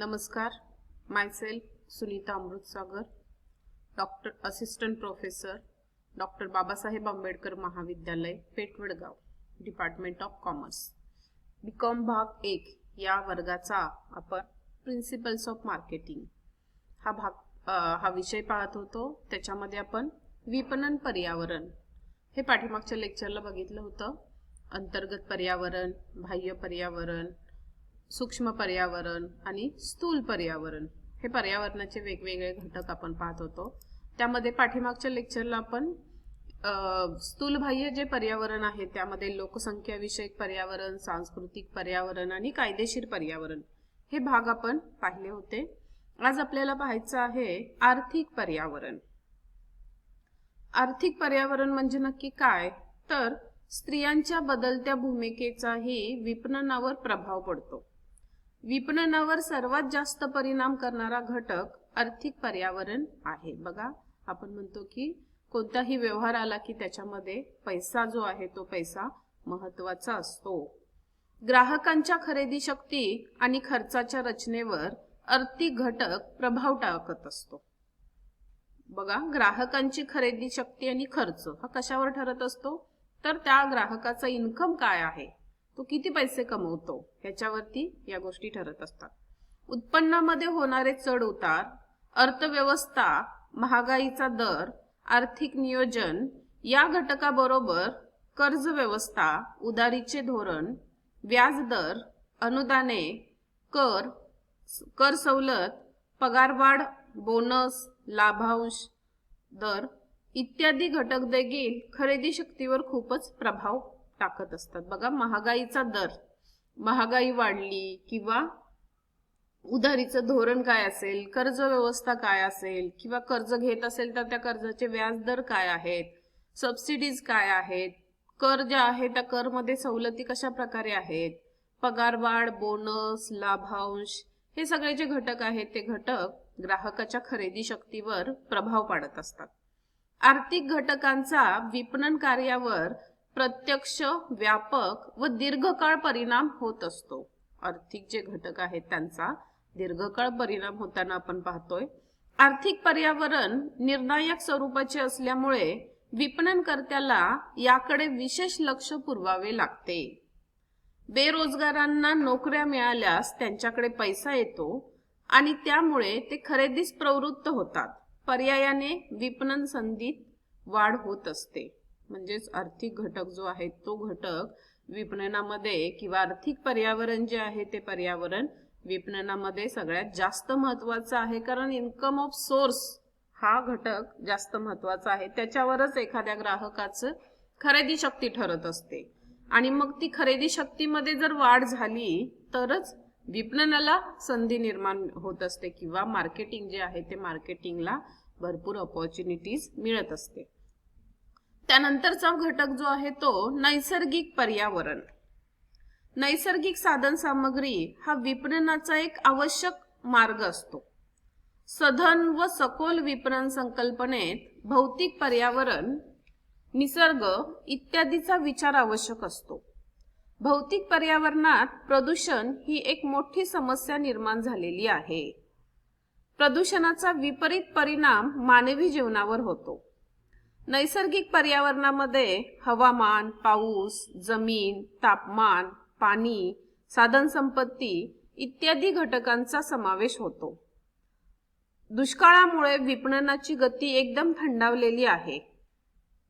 नमस्कार. Myself Sunita Amritsagar, doctor assistant professor, doctor Babasaheb Ambedkar Mahavidyalaya, Peth Vadgaon, department of commerce. B Com भाग 1 या वर्गाचा आपण प्रिन्सिपल्स ऑफ मार्केटिंग हा विषय पाहत होतो. त्याच्यामध्ये आपण विपणन पर्यावरण हे पाठीमागच्या लेक्चरला बघितलं होतं. अंतर्गत पर्यावरण, बाह्य पर्यावरण, सूक्ष्म पर्यावरण आणि स्थूल पर्यावरण हे पर्यावरणाचे वेगवेगळे घटक आपण पाहत होतो. त्यामध्ये पाठीमागच्या लेक्चरला आपण स्थूल बाह्य जे पर्यावरण आहे त्यामध्ये लोकसंख्या विषयक पर्यावरण, सांस्कृतिक पर्यावरण आणि कायदेशीर पर्यावरण हे भाग आपण पाहिले होते. आज आपल्याला पाहायचं आहे आर्थिक पर्यावरण. आर्थिक पर्यावरण म्हणजे नक्की काय, तर स्त्रियांच्या बदलत्या भूमिकेचाही विपणनावर प्रभाव पडतो. विपणनावर सर्वात जास्त परिणाम करणारा घटक आर्थिक पर्यावरण आहे. बघा, आपण म्हणतो की कोणताही व्यवहार आला की त्याच्यामध्ये पैसा जो आहे तो पैसा महत्त्वाचा असतो. ग्राहकांच्या खरेदी शक्ती आणि खर्चाच्या रचनेवर आर्थिक घटक प्रभाव टाकत असतो. बघा, ग्राहकांची खरेदी शक्ती आणि खर्च हा कशावर ठरत असतो, तर त्या ग्राहकाचा इन्कम काय आहे, तो किती पैसे कमवतो ह्याच्यावरती या गोष्टी ठरत असतात. उत्पन्नामध्ये होणारे चढ उतार, अर्थव्यवस्था, महागाईचा दर, आर्थिक नियोजन या घटकाबरोबर कर्ज व्यवस्था, उधारीचे धोरण, व्याज दर, अनुदाने, कर सवलत, पगारवाढ, बोनस, लाभांश दर इत्यादी घटक देखील खरेदी शक्तीवर खूपच प्रभाव टाकत असतात. बघा, महागाईचा दर, महागाई वाढली किंवा उधारीचं धोरण काय असेल, कर्ज व्यवस्था काय असेल, किंवा कर्ज घेत असेल तर त्या कर्जाचे व्याज दर काय आहेत, सबसिडीज काय आहेत, कर जे आहे त्या कर मध्ये सवलती कशा प्रकारे आहेत, पगारवाढ, बोनस, लाभांश हे सगळे जे घटक आहेत ते घटक ग्राहकाच्या खरेदी शक्तीवर प्रभाव पाडत असतात. आर्थिक घटकांचा विपणन कार्यावर प्रत्यक्ष, व्यापक व दीर्घकाळ परिणाम होत असतो. आर्थिक जे घटक आहेत त्यांचा दीर्घकाळ परिणाम होताना आपण पाहतोय. आर्थिक पर्यावरण निर्णायक स्वरूपाचे असल्यामुळे विपणनकर्त्याला याकडे विशेष लक्ष पुरवावे लागते. बेरोजगारांना नोकऱ्या मिळाल्यास त्यांच्याकडे पैसा येतो आणि त्यामुळे ते खरेदीस प्रवृत्त होतात. पर्यायाने विपणन संधीत वाढ होत असते. म्हणजेच आर्थिक घटक जो आहे तो घटक विपणनामध्ये किंवा आर्थिक पर्यावरण जे आहे ते पर्यावरण विपणनामध्ये सगळ्यात जास्त महत्वाचं आहे. कारण इन्कम ऑफ सोर्स हा घटक जास्त महत्वाचा आहे. त्याच्यावरच एखाद्या ग्राहकाचं खरेदी शक्ती ठरत असते आणि मग ती खरेदी शक्तीमध्ये जर वाढ झाली तरच विपणनाला संधी निर्माण होत असते किंवा मार्केटिंग जे आहे ते मार्केटिंगला भरपूर अपॉर्च्युनिटीज मिळत असते. त्यानंतरचा घटक जो आहे तो नैसर्गिक पर्यावरण. नैसर्गिक साधन सामग्री हा विपणनाचा एक आवश्यक मार्ग असतो. सधन व सखोल विपणन संकल्पनेत भौतिक पर्यावरण, निसर्ग इत्यादीचा विचार आवश्यक असतो. भौतिक पर्यावरणात प्रदूषण ही एक मोठी समस्या निर्माण झालेली आहे. प्रदूषणाचा विपरीत परिणाम मानवी जीवनावर होतो. नैसर्गिक पर्यावरणामध्ये हवामान, पाऊस, जमीन, तापमान, पाणी, साधन संपत्ती इत्यादी घटकांचा समावेश होतो. दुष्काळामुळे विपणनाची गती एकदम थंडावलेली आहे.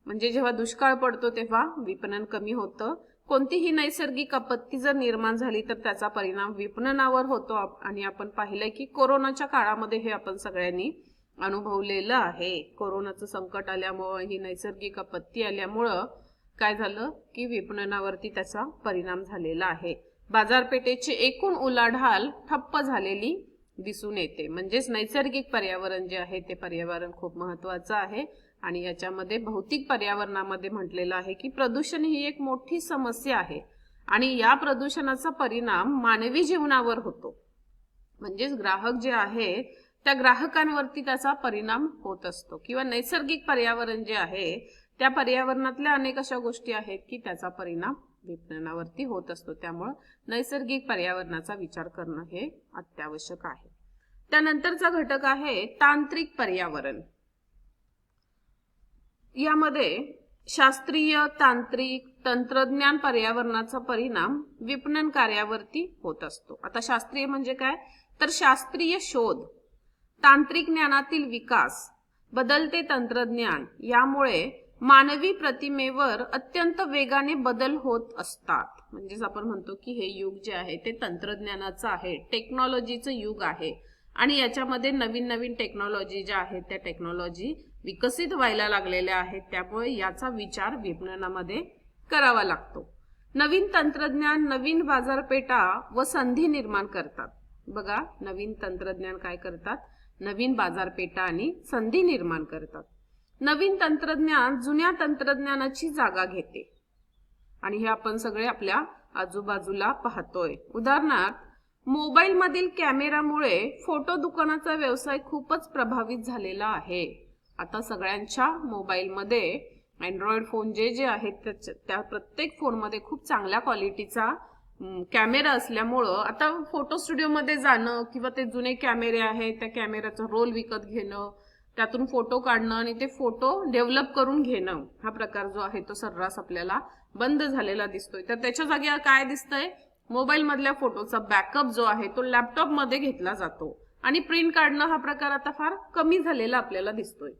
म्हणजे जेव्हा दुष्काळ पडतो तेव्हा विपणन कमी होतं. कोणतीही नैसर्गिक आपत्ती जर निर्माण झाली तर त्याचा परिणाम विपणनावर होतो आणि आपण पाहिलंय की कोरोनाच्या काळामध्ये हे आपण सगळ्यांनी अनुभवलेलं आहे. कोरोनाचं संकट आल्यामुळे, ही नैसर्गिक आपत्ती आल्यामुळं काय झालं की विपणनावरती त्याचा परिणाम झालेला आहे. बाजारपेठेची एकूण उलाढाल ठप्प झालेली दिसून येते. म्हणजेच नैसर्गिक पर्यावरण जे आहे ते पर्यावरण खूप महत्वाचं आहे आणि याच्यामध्ये भौतिक पर्यावरणामध्ये म्हटलेलं आहे की प्रदूषण ही एक मोठी समस्या आहे आणि या प्रदूषणाचा परिणाम मानवी जीवनावर होतो. म्हणजेच ग्राहक जे आहे त्या ग्राहकांवरती त्याचा परिणाम होत असतो. किंवा नैसर्गिक पर्यावरण जे आहे त्या पर्यावरणातल्या अनेक अशा गोष्टी आहेत की त्याचा परिणाम विपणनावरती होत असतो. त्यामुळे नैसर्गिक पर्यावरणाचा विचार करणं हे अत्यावश्यक आहे. त्यानंतरचा घटक आहे तांत्रिक पर्यावरण. यामध्ये शास्त्रीय, तांत्रिक, तंत्रज्ञान पर्यावरणाचा परिणाम विपणन कार्यावरती होत असतो. आता शास्त्रीय म्हणजे काय, तर शास्त्रीय शोध, तांत्रिक ज्ञानातील विकास, बदलते तंत्रज्ञान यामुळे मानवी प्रतिमेवर अत्यंत वेगाने बदल होत असतात. म्हणजेच आपण म्हणतो की हे युग जे आहे ते तंत्रज्ञानाचं आहे, टेक्नॉलॉजीचं युग आहे आणि याच्यामध्ये नवीन नवीन टेक्नॉलॉजी ज्या आहेत त्या टेक्नॉलॉजी विकसित व्हायला लागलेल्या आहेत. त्यामुळे याचा विचार विपणनामध्ये करावा लागतो. नवीन तंत्रज्ञान नवीन बाजारपेठा व संधी निर्माण करतात. बघा, नवीन तंत्रज्ञान काय करतात, नवीन बाजारपेठा आणि संधी निर्माण करतात. नवीन तंत्रज्ञान जुन्या तंत्रज्ञानाची जागा घेते आणि हे आपण सगळे आपल्या आजूबाजूला पाहतोय. उदाहरणार्थ, मोबाईल मधील कॅमेरामुळे फोटो दुकानाचा व्यवसाय खूपच प्रभावित झालेला आहे. आता सगळ्यांच्या मोबाईलमध्ये अँड्रॉइड फोन जे आहेत त्या प्रत्येक फोनमध्ये खूप चांगल्या क्वालिटीचा कॅमेरा असल्यामुळं आता फोटो स्टुडिओमध्ये जाणं किंवा ते जुने कॅमेरे आहेत त्या कॅमेऱ्याचा रोल विकत घेणं, त्यातून फोटो काढणं आणि ते फोटो डेव्हलप करून घेणं हा प्रकार जो आहे तो सर्रास आपल्याला बंद झालेला दिसतोय. तर त्याच्या जागी काय दिसतंय, मोबाईल मधल्या फोटोचा बॅकअप जो आहे तो लॅपटॉप मध्ये घेतला जातो आणि प्रिंट काढणं हा प्रकार आता फार कमी झालेला आपल्याला दिसतोय.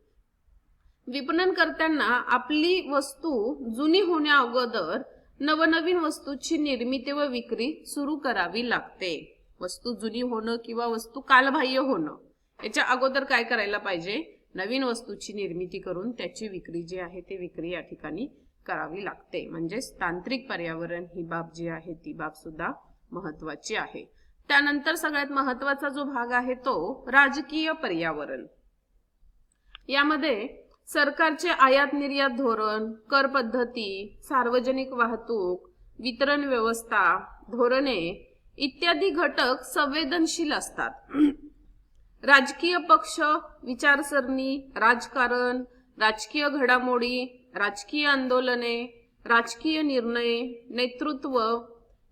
विपणन करताना आपली वस्तू जुनी होण्या अगोदर नवनवीन वस्तूची निर्मिती व विक्री सुरू करावी लागते. वस्तू जुनी होणं किंवा वस्तू कालबाह्य होणं याच्या अगोदर काय करायला पाहिजे, नवीन वस्तूची निर्मिती करून त्याची विक्री जी आहे ती विक्री या ठिकाणी करावी लागते. म्हणजेच तांत्रिक पर्यावरण ही बाब जी आहे ती बाब सुद्धा महत्वाची आहे. त्यानंतर सगळ्यात महत्वाचा जो भाग आहे तो राजकीय पर्यावरण. यामध्ये सरकारचे आयात निर्यात धोरण, कर पद्धती, सार्वजनिक वाहतूक, वितरण व्यवस्था, धोरणे इत्यादी घटक संवेदनशील असतात. राजकीय पक्ष, विचारसरणी, राजकारण, राजकीय घडामोडी, राजकीय आंदोलने, राजकीय निर्णय, नेतृत्व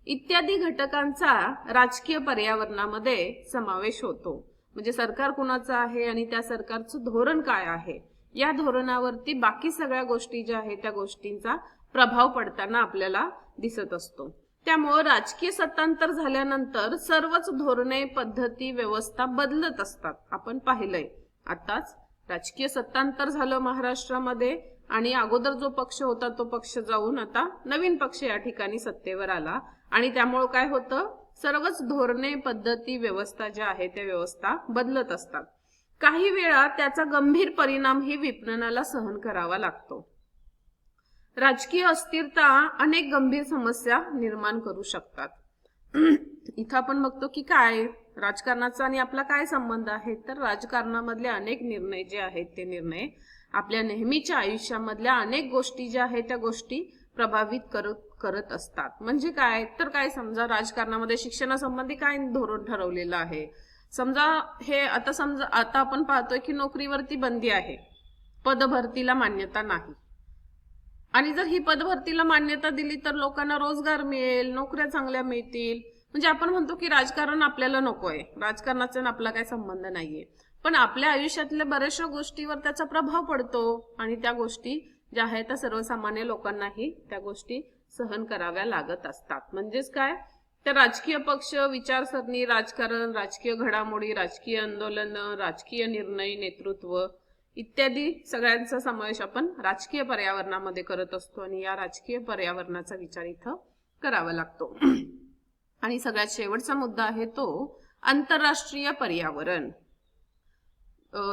इत्यादी घटकांचा राजकीय पर्यावरणामध्ये समावेश होतो. म्हणजे सरकार कुणाचं आहे आणि त्या सरकारचं धोरण काय आहे या धोरणावरती बाकी सगळ्या गोष्टी ज्या आहेत त्या गोष्टींचा प्रभाव पडताना आपल्याला दिसत असतो. त्यामुळे राजकीय सत्तांतर झाल्यानंतर सर्वच धोरणे, पद्धती, व्यवस्था बदलत असतात. आपण पाहिलंय आताच राजकीय सत्तांतर झालं महाराष्ट्रामध्ये आणि अगोदर जो पक्ष होता तो पक्ष जाऊन आता नवीन पक्ष या ठिकाणी सत्तेवर आला आणि त्यामुळे काय होतं, सर्वच धोरणे, पद्धती, व्यवस्था ज्या आहे त्या व्यवस्था बदलत असतात. काही वेळा त्याचा गंभीर परिणाम ही विपणनाला सहन करावा लागतो. राजकीय अस्थिरता अनेक गंभीर समस्या निर्माण करू शकतात. इथं आपण बघतो की काय राजकारणाचा आणि आपला काय संबंध आहे, तर राजकारणामधले अनेक निर्णय जे आहेत ते निर्णय आपल्या नेहमीच्या आयुष्यामधल्या अनेक गोष्टी ज्या आहेत त्या गोष्टी प्रभावित करत असतात. म्हणजे काय, तर काय समजा राजकारणामध्ये शिक्षणासंबंधी काय धोरण ठरवलेलं आहे, समजा आता आपण पाहतोय की नोकरीवरती बंदी आहे, पदभरतीला मान्यता नाही आणि जर ही पदभरतीला मान्यता दिली तर लोकांना रोजगार मिळेल, नोकऱ्या चांगल्या मिळतील. म्हणजे आपण म्हणतो की राजकारण आपल्याला नकोय, राजकारणाचा आपला काही संबंध नाहीये, पण आपल्या आयुष्यातल्या बऱ्याचशा गोष्टीवर त्याचा प्रभाव पडतो आणि त्या गोष्टी ज्या आहेत त्या सर्वसामान्य लोकांनाही त्या गोष्टी सहन कराव्या लागत असतात. म्हणजेच काय, तर राजकीय पक्ष, विचारसरणी, राजकारण, राजकीय घडामोडी, राजकीय आंदोलन, राजकीय निर्णय, नेतृत्व इत्यादी सगळ्यांचा समावेश आपण राजकीय पर्यावरणामध्ये करत असतो आणि या राजकीय पर्यावरणाचा विचार इथं करावा लागतो. आणि सगळ्यात शेवटचा मुद्दा आहे तो आंतरराष्ट्रीय पर्यावरण.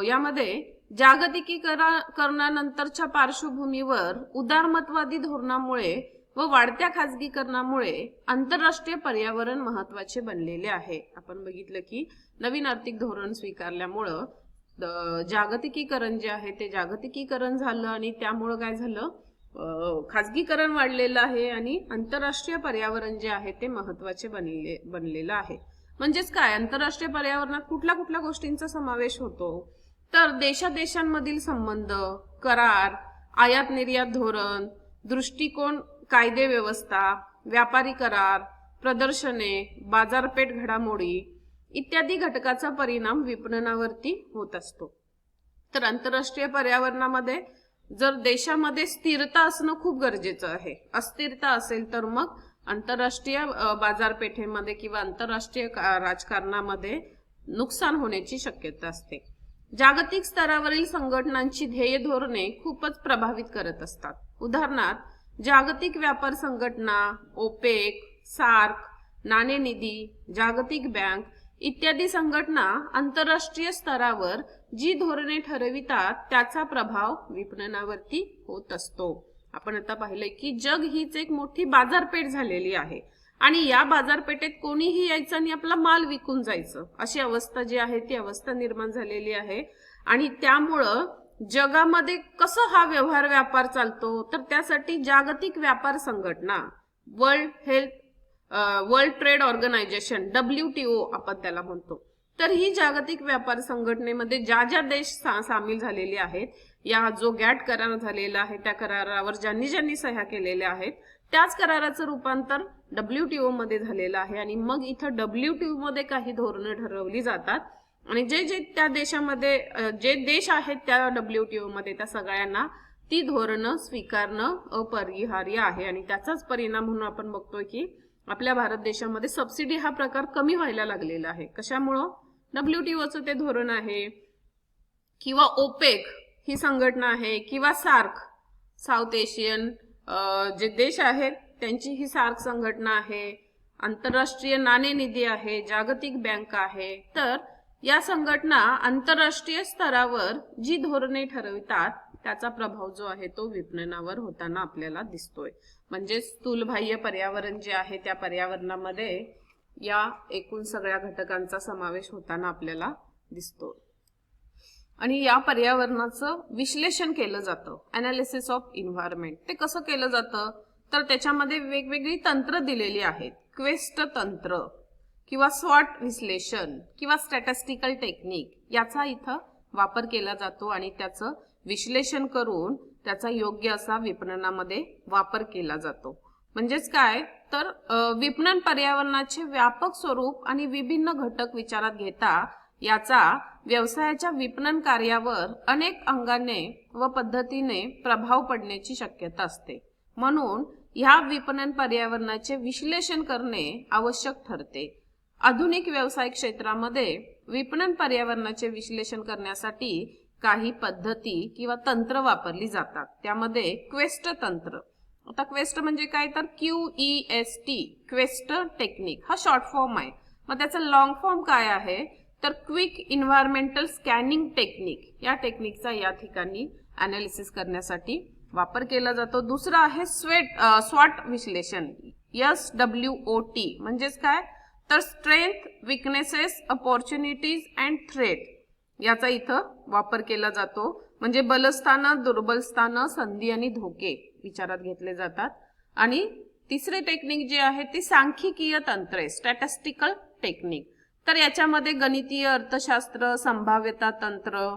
यामध्ये जागतिकीकरणानंतरच्या पार्श्वभूमीवर उदारमतवादी धोरणामुळे व वाढत्या खाजगीकरणामुळे आंतरराष्ट्रीय पर्यावरण महत्वाचे बनलेले आहे. आपण बघितलं की नवीन आर्थिक धोरण स्वीकारल्यामुळं जागतिकीकरण जे आहे ते जागतिकीकरण झालं आणि त्यामुळं काय झालं, खाजगीकरण वाढलेलं आहे आणि आंतरराष्ट्रीय पर्यावरण जे आहे ते महत्वाचे बनलेलं आहे. म्हणजेच काय, आंतरराष्ट्रीय पर्यावरणात कुठल्या कुठल्या गोष्टींचा समावेश होतो, तर देशादेशांमधील संबंध, करार, आयात निर्यात धोरण, दृष्टिकोन, कायदे व्यवस्था, व्यापारी करार, प्रदर्शने, बाजारपेठ घडामोडी इत्यादी घटकाचा परिणाम विपणनावरती होत असतो। तर आंतरराष्ट्रीय पर्यावरणामध्ये जर देशामध्ये स्थिरता असणं खूप गरजेचं आहे, अस्थिरता असेल तर मग आंतरराष्ट्रीय बाजारपेठेमध्ये किंवा आंतरराष्ट्रीय राजकारणामध्ये नुकसान होण्याची शक्यता असते। जागतिक स्तरावरील संघटनांची ध्येय धोरणे खूपच प्रभावित करत असतात। उदाहरणार्थ जागतिक व्यापार संघटना, ओपेक, सार्क, नाणेनिधी, जागतिक बँक इत्यादी संघटना आंतरराष्ट्रीय स्तरावर जी धोरणे ठरवितात त्याचा प्रभाव विपणनावरती होत असतो। आपण आता पाहिलंय की जग हीच एक मोठी बाजारपेठ झालेली आहे आणि या बाजारपेठेत कोणीही यायचं आणि आपला माल विकून जायचं अशी अवस्था जी आहे ती अवस्था निर्माण झालेली आहे। आणि त्यामुळं जगामध्ये कसं हा व्यापार चालतो तर त्यासाठी जागतिक व्यापार संघटना, वर्ल्ड ट्रेड ऑर्गनायझेशन WTO आपण त्याला म्हणतो, तर ही जागतिक व्यापार संघटनेमध्ये ज्या देश सामील झालेले आहेत, या जो गॅट करार झालेला आहे त्या करारावर ज्यांनी सह्या केलेल्या आहेत त्याच कराराचं रूपांतर WTO मध्ये झालेलं आहे आणि मग इथं WTO मध्ये काही धोरणं ठरवली जातात आणि जे त्या देशामध्ये जे देश आहेत त्या WTO मध्ये त्या सगळ्यांना ती धोरणं स्वीकारणं अपरिहार्य आहे। आणि त्याचाच परिणाम म्हणून आपण बघतोय की आपल्या भारत देशामध्ये सबसिडी हा प्रकार कमी व्हायला लागलेला आहे। कशामुळं? WTOचं ते धोरण आहे किंवा ओपेक ही संघटना आहे किंवा सार्क, साऊथ एशियन जे देश आहेत त्यांची ही सार्क संघटना आहे, आंतरराष्ट्रीय नाणेनिधी आहे, जागतिक बँक आहे। तर या संघटना आंतरराष्ट्रीय स्तरावर जी धोरणे ठरवितात त्याचा प्रभाव जो आहे तो विपणनावर होताना आपल्याला दिसतोय। म्हणजे स्थूलबाह्य पर्यावरण जे आहे त्या पर्यावरणामध्ये या एकूण सगळ्या घटकांचा समावेश होताना आपल्याला दिसतो आणि या पर्यावरणाचं विश्लेषण केलं जातं, अनालिसिस ऑफ एन्व्हायरमेंट। ते कसं केलं जातं तर त्याच्यामध्ये वेगवेगळी तंत्र दिलेली आहेत। क्वेस्ट तंत्र किंवा स्वॉट विश्लेषण किंवा स्टॅटिस्टिकल टेक्निक याचा इथं वापर केला जातो आणि त्याचं विश्लेषण करून त्याचा योग्य असा विपणनामध्ये वापर केला जातो। म्हणजेच काय तर विपणन पर्यावरणाचे व्यापक स्वरूप आणि विभिन्न घटक विचारात घेता याचा व्यवसायाच्या विपणन कार्यावर अनेक अंगाने व पद्धतीने प्रभाव पडण्याची शक्यता असते। म्हणून ह्या विपणन पर्यावरणाचे विश्लेषण करणे आवश्यक ठरते। आधुनिक व्यवसाय क्षेत्रामध्ये विपणन पर्यावरणाचे विश्लेषण करण्यासाठी काही पद्धती किंवा तंत्र वापरली जातात। त्यामध्ये क्वेस्ट तंत्र, आता क्वेस्ट म्हणजे काय तर QEST, क्वेस्ट टेक्निक हा शॉर्ट फॉर्म आहे। मग त्याचा लॉंग फॉर्म काय आहे तर क्विक एन्व्हायरमेंटल स्कॅनिंग टेक्निक। या टेक्निकचा या ठिकाणी अनालिसिस करण्यासाठी वापर केला जातो। दुसरा आहे स्वॉट विश्लेषण, SWOT म्हणजेच काय तर strength, weaknesses, opportunities and threat याचा इथं वापर केला जातो। म्हणजे बलस्थानं, दुर्बलस्थानं, संधी आणि धोके विचारात घेतले जातात। आणि तिसरे टेक्निक जे आहे ती सांख्यिकीय तंत्रे, स्टॅटिस्टिकल टेक्निक। तर याच्यामध्ये गणितीय अर्थशास्त्र, संभाव्यता तंत्र,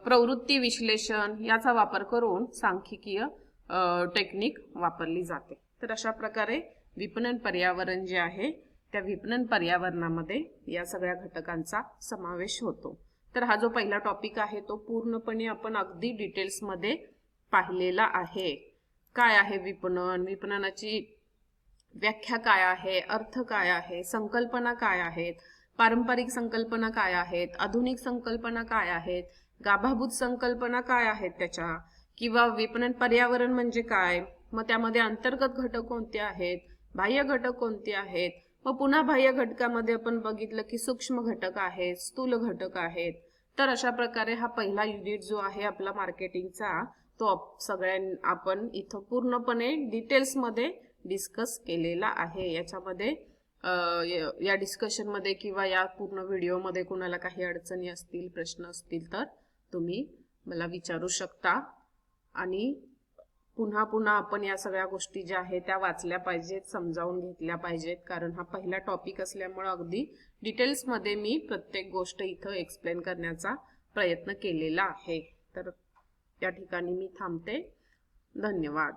प्रवृत्ती विश्लेषण याचा वापर करून सांख्यिकीय टेक्निक वापरली जाते। तर अशा प्रकारे विपणन पर्यावरण जे आहे त्या विपणन पर्यावरणामध्ये या सगळ्या घटकांचा समावेश होतो। तर हा जो पहिला टॉपिक आहे तो पूर्णपणे आपण अगदी डिटेल्स मध्ये पाहिलेला आहे। काय आहे विपणन, विपणनाची व्याख्या काय आहे, अर्थ काय आहे, संकल्पना काय आहेत, पारंपरिक संकल्पना काय आहेत, आधुनिक संकल्पना काय आहेत, गाभाभूत संकल्पना काय आहेत त्याच्या, किंवा विपणन पर्यावरण म्हणजे काय, मग त्यामध्ये अंतर्गत घटक कोणते आहेत, बाह्य घटक कोणते आहेत, मग पुन्हा बाह्य घटकामध्ये आपण बघितलं की सूक्ष्म घटक आहेत, स्थूल घटक आहेत। तर अशा प्रकारे हा पहिला युनिट जो आहे आपला मार्केटिंगचा तो आपण इथं पूर्णपणे डिटेल्स मध्ये डिस्कस केलेला आहे। याच्यामध्ये या डिस्कशन मध्ये किंवा या पूर्ण व्हिडिओ मध्ये कोणाला काही अडचणी असतील, प्रश्न असतील तर तुम्ही मला विचारू शकता आणि पुन्हा पुन्हा आपण या सगळ्या गोष्टी ज्या आहेत त्या वाचल्या पाहिजेत, समजावून घेतल्या पाहिजेत, कारण हा पहिला टॉपिक असल्यामुळे अगदी डिटेल्स मध्ये मी प्रत्येक गोष्ट इथं एक्सप्लेन करण्याचा प्रयत्न केलेला आहे। तर या ठिकाणी मी थांबते। धन्यवाद।